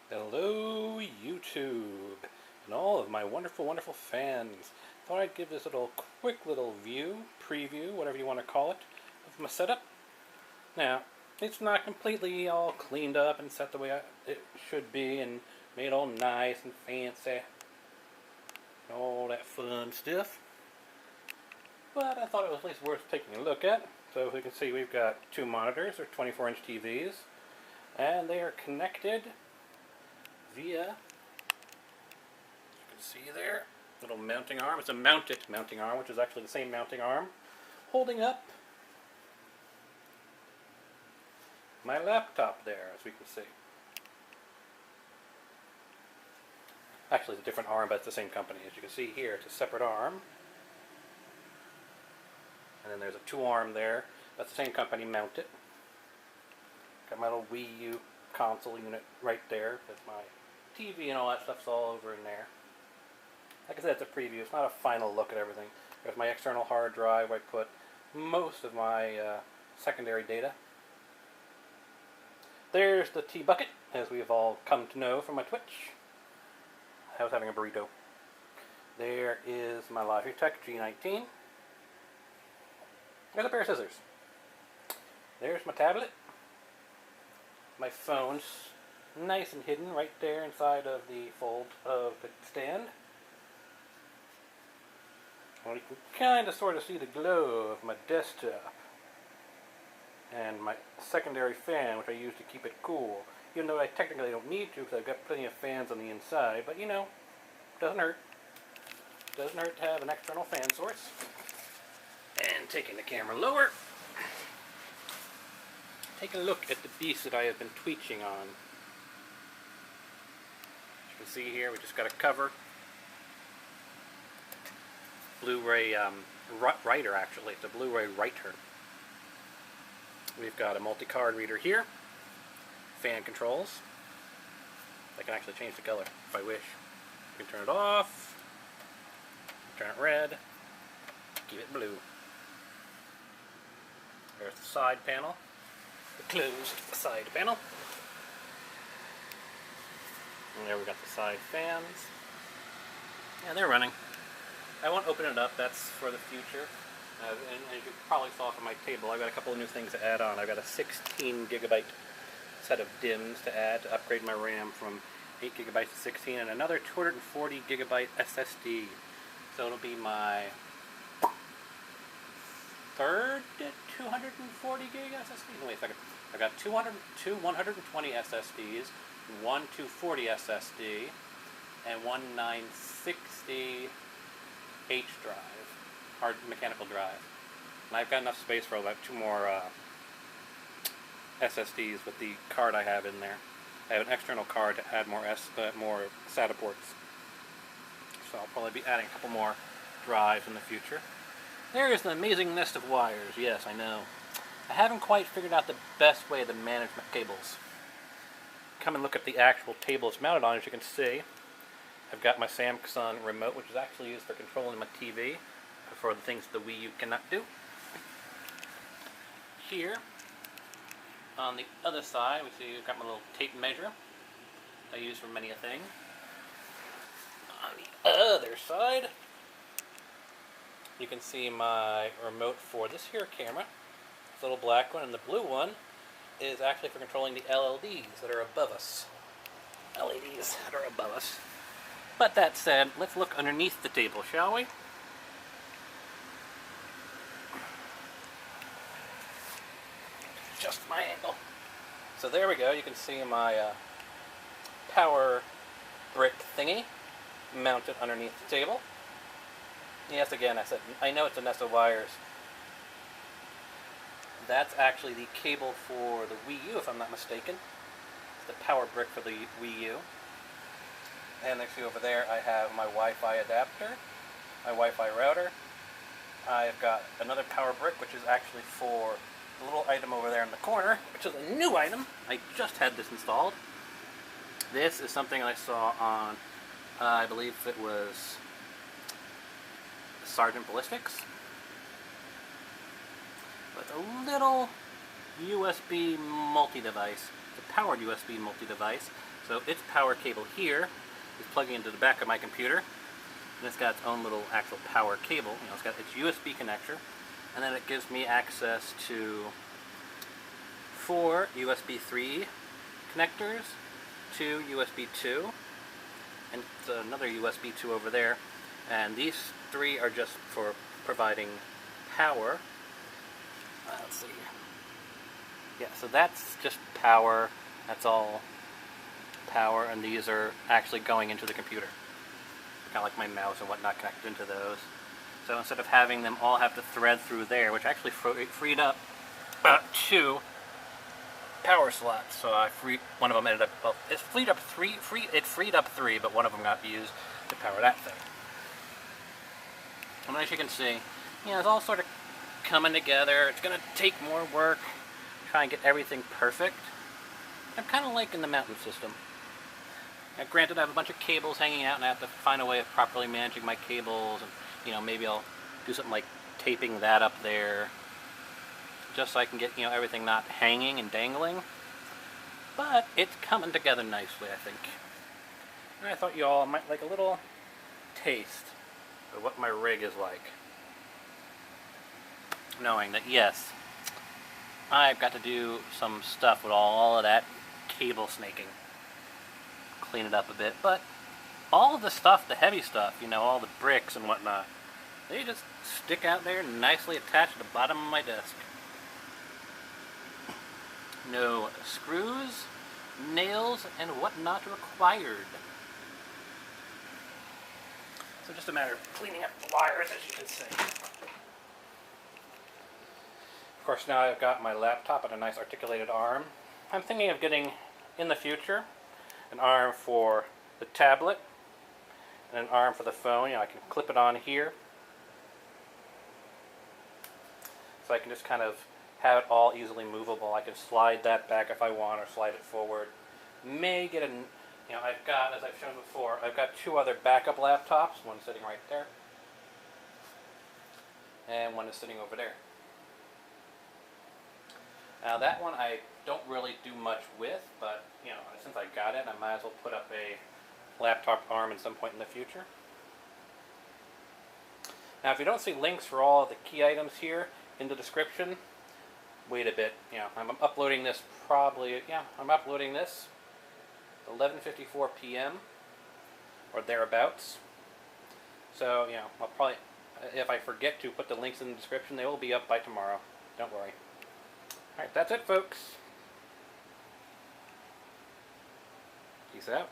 Hello, YouTube, and all of my wonderful, wonderful fans. Thought I'd give this quick little preview, whatever you want to call it, of my setup. Now, it's not completely all cleaned up and set the way it should be and made all nice and fancy and all that fun stuff. But I thought it was at least worth taking a look at. So as you can see, we've got two monitors, they're 24-inch TVs, and they are connected via, as you can see there, little mounting arm. It's a mounted mounting arm, which is actually the same mounting arm holding up my laptop there, as we can see. Actually, it's a different arm, but it's the same company. As you can see here, it's a separate arm. And then there's a two-arm there. That's the same company, mounted. Got my little Wii U console unit right there. That's my TV and all that stuff's all over in there. Like I said, it's a preview. It's not a final look at everything. There's my external hard drive where I put most of my secondary data. There's the tea bucket, as we've all come to know from my Twitch. I was having a burrito. There is my Logitech G19. There's a pair of scissors. There's my tablet. My phone's nice and hidden right there inside of the fold of the stand. Well, you can kind of sort of see the glow of my desktop. And my secondary fan, which I use to keep it cool. Even though I technically don't need to because I've got plenty of fans on the inside. But you know, doesn't hurt. Doesn't hurt to have an external fan source. And taking the camera lower, take a look at the beast that I have been tweaching on. As you can see here, we just got a cover. Blu-ray writer, actually. It's a Blu-ray writer. We've got a multi-card reader here. Fan controls. I can actually change the color if I wish. You can turn it off, turn it red, keep it blue. There's the side panel, the closed side panel. And there we got the side fans. And they're running. I won't open it up, that's for the future. And as you probably saw from my table, I've got a couple of new things to add on. I've got a 16 gigabyte set of DIMMs to add to upgrade my RAM from 8 gigabytes to 16, and another 240 gigabyte SSD. So it'll be my third 240 gig SSD. No, wait a second. I've got two 120 SSDs, one 240 SSD, and one 960 H drive, hard mechanical drive. And I've got enough space for about two more SSDs with the card I have in there. I have an external card to add more SATA ports. So I'll probably be adding a couple more drives in the future. There is an amazing nest of wires. Yes, I know. I haven't quite figured out the best way to manage my cables. Come and look at the actual table it's mounted on. As you can see, I've got my Samsung remote, which is actually used for controlling my TV, for the things the Wii U cannot do. Here, on the other side, we see I've got my little tape measure I use for many a thing. On the other side, you can see my remote for this here camera. This little black one, and the blue one is actually for controlling the LEDs that are above us. LEDs that are above us. But that said, let's look underneath the table, shall we? Just my angle. So there we go. You can see my power brick thingy mounted underneath the table. Yes, again, I know it's a nest of wires. That's actually the cable for the Wii U, if I'm not mistaken. It's the power brick for the Wii U. And actually over there I have my Wi-Fi adapter, my Wi-Fi router. I've got another power brick, which is actually for the little item over there in the corner, which is a new item. I just had this installed. This is something I saw on, I believe it was Sergeant Ballistics. With a little USB multi-device. It's a powered USB multi-device. So its power cable here is plugging into the back of my computer, and it's got its own little actual power cable. You know, it's got its USB connector, and then it gives me access to 4 USB 3 connectors, 2 USB 2, and another USB 2 over there. And these 3 are just for providing power. Let's see. Yeah, so that's just power. That's all power, and these are actually going into the computer. Kind of like my mouse and whatnot connected into those. So instead of having them all have to thread through there, which actually freed up 2 power slots. So one of them ended up, well, it freed up 3, but one of them got used to power that thing. And as you can see, you know, it's all sort of coming together. It's going to take more work, try and get everything perfect. I'm kind of liking the mountain system. Now, granted, I have a bunch of cables hanging out, and I have to find a way of properly managing my cables, and, you know, maybe I'll do something like taping that up there, just so I can get, you know, everything not hanging and dangling. But it's coming together nicely, I think. And I thought you all might like a little taste of what my rig is like. Knowing that, yes, I've got to do some stuff with all of that cable snaking. Clean it up a bit, but all of the stuff, the heavy stuff, you know, all the bricks and whatnot, they just stick out there nicely attached to the bottom of my desk. No screws, nails, and whatnot required. So just a matter of cleaning up the wires, as you can see. Of course, now I've got my laptop and a nice articulated arm. I'm thinking of getting, in the future, an arm for the tablet and an arm for the phone. You know, I can clip it on here, so I can just kind of have it all easily movable. I can slide that back if I want, or slide it forward. May get you know, I've got, as I've shown before, I've got 2 other backup laptops. One sitting right there, and one is sitting over there. Now that one I don't really do much with, but, you know, since I got it, I might as well put up a laptop arm at some point in the future. Now, if you don't see links for all of the key items here in the description, wait a bit. You know, I'm uploading this I'm uploading this 11:54 p.m. or thereabouts. So, you know, I'll probably, if I forget to put the links in the description, they will be up by tomorrow. Don't worry. Alright, that's it, folks. Peace out.